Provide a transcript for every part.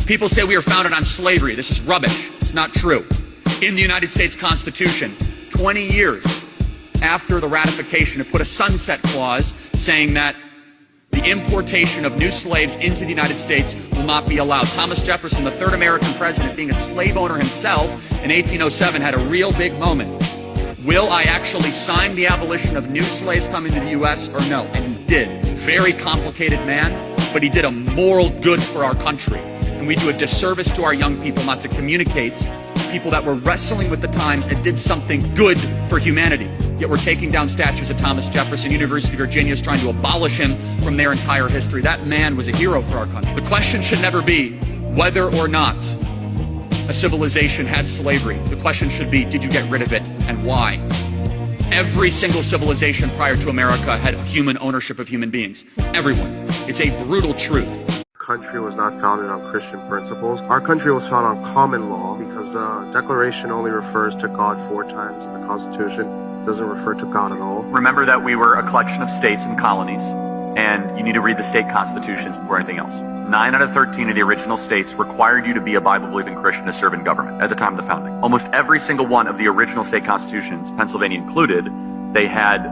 People say we are founded on slavery. This is rubbish. It's not true. In the United States Constitution, 20 years after the ratification, it put a sunset clause saying that the importation of new slaves into the United States will not be allowed. Thomas Jefferson, the third American president, being a slave owner himself in 1807, had a real big moment. Will I actually sign the abolition of new slaves coming to the U.S. or no? And he did. Very complicated man, but he did a moral good for our country. And we do a disservice to our young people not to communicate people that were wrestling with the times and did something good for humanity. Yet we're taking down statues of Thomas Jefferson. University of Virginia is trying to abolish him from their entire history. That man was a hero for our country. The question should never be whether or not a civilization had slavery. The question should be, did you get rid of it and why? Every single civilization prior to America had human ownership of human beings. Everyone. It's a brutal truth. Country was not founded on Christian principles. Our country was founded on common law because the Declaration only refers to God 4 times in the Constitution. It doesn't refer to God at all. Remember that we were a collection of states and colonies, and you need to read the state constitutions before anything else. 9 out of 13 of the original states required you to be a Bible-believing Christian to serve in government at the time of the founding. Almost every single one of the original state constitutions, Pennsylvania included, they had,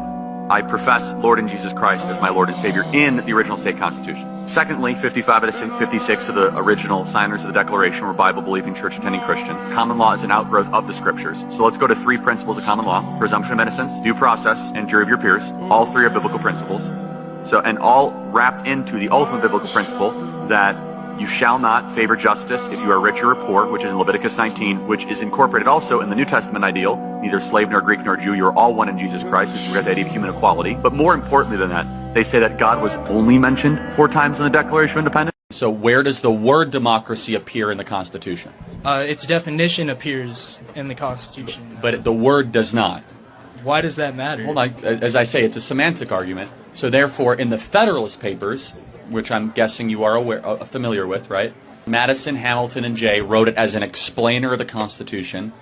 I profess Lord and Jesus Christ as my Lord and Savior in the original state constitutions. Secondly, 55 out of 56 of the original signers of the Declaration were Bible-believing, church-attending Christians. Common law is an outgrowth of the scriptures. So let's go to 3 principles of common law: presumption of innocence, due process, and jury of your peers. All 3 are biblical principles. So, and all wrapped into the ultimate biblical principle that you shall not favor justice if you are rich or poor, which is in Leviticus 19, which is incorporated also in the New Testament ideal. Neither slave nor Greek nor Jew, you are all one in Jesus Christ, which is the idea of human equality. But more importantly than that, they say that God was only mentioned 4 times in the Declaration of Independence. So where does the word democracy appear in the Constitution? Its definition appears in the Constitution. But the word does not. Why does that matter? Well, as I say, it's a semantic argument. So therefore, in the Federalist Papers, which I'm guessing you are familiar with, right? Madison, Hamilton, and Jay wrote it as an explainer of the Constitution.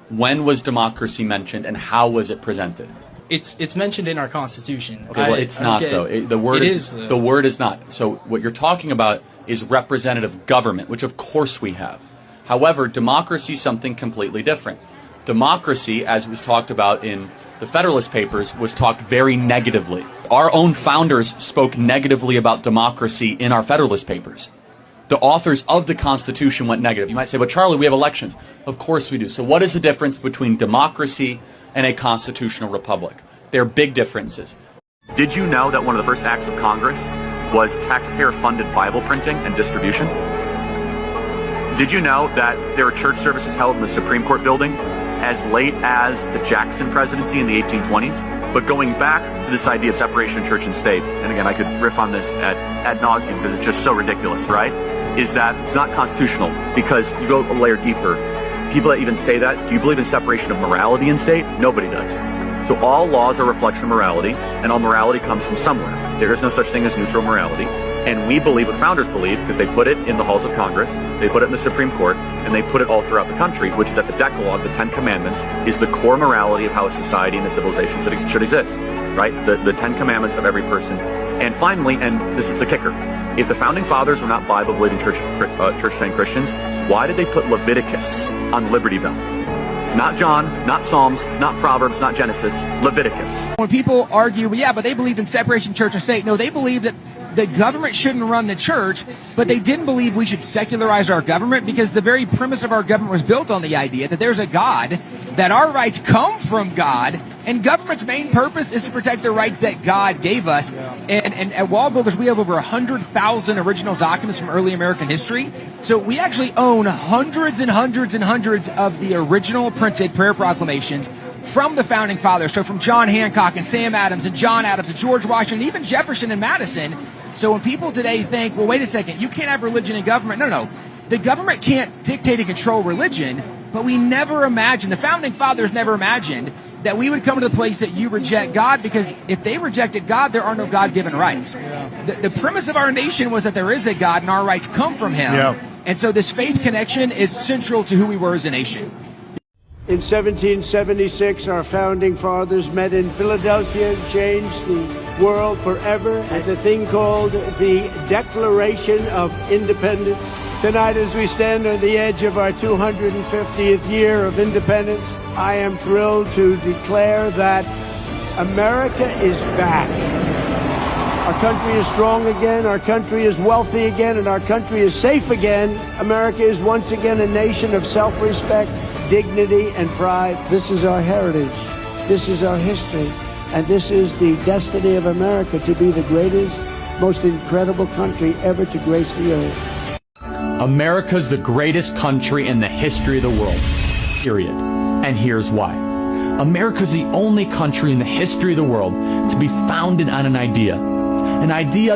When was democracy mentioned, and how was it presented? It's mentioned in our Constitution. Okay, well, it's not, though. The word is not. So what you're talking about is representative government, which of course we have. However, democracy is something completely different. Democracy, as was talked about in the Federalist Papers, was talked very negatively. Our own founders spoke negatively about democracy in our Federalist Papers. The authors of the Constitution went negative. You might say, but Charlie, we have elections. Of course we do. So what is the difference between democracy and a constitutional republic? There are big differences. Did you know that one of the first acts of Congress was taxpayer-funded Bible printing and distribution? Did you know that there were church services held in the Supreme Court building as late as the Jackson presidency in the 1820s? But going back to this idea of separation of church and state, and again, I could riff on this ad nauseum because it's just so ridiculous, right? Is that it's not constitutional because you go a layer deeper. People that even say that, do you believe in separation of morality and state? Nobody does. So all laws are a reflection of morality, and all morality comes from somewhere. There is no such thing as neutral morality. And we believe what founders believe, because they put it in the halls of Congress, they put it in the Supreme Court, and they put it all throughout the country, which is that the Decalogue, the 10 Commandments, is the core morality of how a society and a civilization should exist, right? The 10 Commandments of every person. And finally, and this is the kicker, if the Founding Fathers were not Bible-believing church-trained Christians, why did they put Leviticus on the Liberty Bell? Not John, not Psalms, not Proverbs, not Genesis, Leviticus. When people argue, well, yeah, but they believed in separation of church and state. No, they believed that the government shouldn't run the church, but they didn't believe we should secularize our government because the very premise of our government was built on the idea that there's a God, that our rights come from God, and government's main purpose is to protect the rights that God gave us. And at Wall Builders, we have over 100,000 original documents from early American history. So we actually own hundreds and hundreds and hundreds of the original printed prayer proclamations from the Founding Fathers. So from John Hancock and Sam Adams and John Adams and George Washington, even Jefferson and Madison. So when people today think, well, wait a second, you can't have religion in government. No. The government can't dictate and control religion, but we never imagined, the Founding Fathers never imagined that we would come to the place that you reject God, because if they rejected God, there are no God-given rights. The premise of our nation was that there is a God and our rights come from Him. And so this faith connection is central to who we were as a nation. In 1776, our Founding Fathers met in Philadelphia and changed the world forever with a thing called the Declaration of Independence. Tonight, as we stand on the edge of our 250th year of independence, I am thrilled to declare that America is back. Our country is strong again, our country is wealthy again, and our country is safe again. America is once again a nation of self-respect, dignity, and pride. This is our heritage, this is our history, and this is the destiny of America to be the greatest, most incredible country ever to grace the earth. America's the greatest country in the history of the world, period. And here's why. America's the only country in the history of the world to be founded on an idea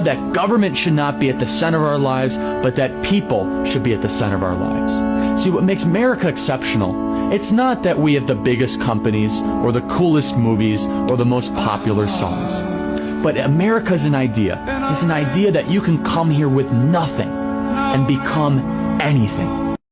that government should not be at the center of our lives, but that people should be at the center of our lives. See, what makes America exceptional, it's not that we have the biggest companies or the coolest movies or the most popular songs. But America's an idea. It's an idea that you can come here with nothing and become anything.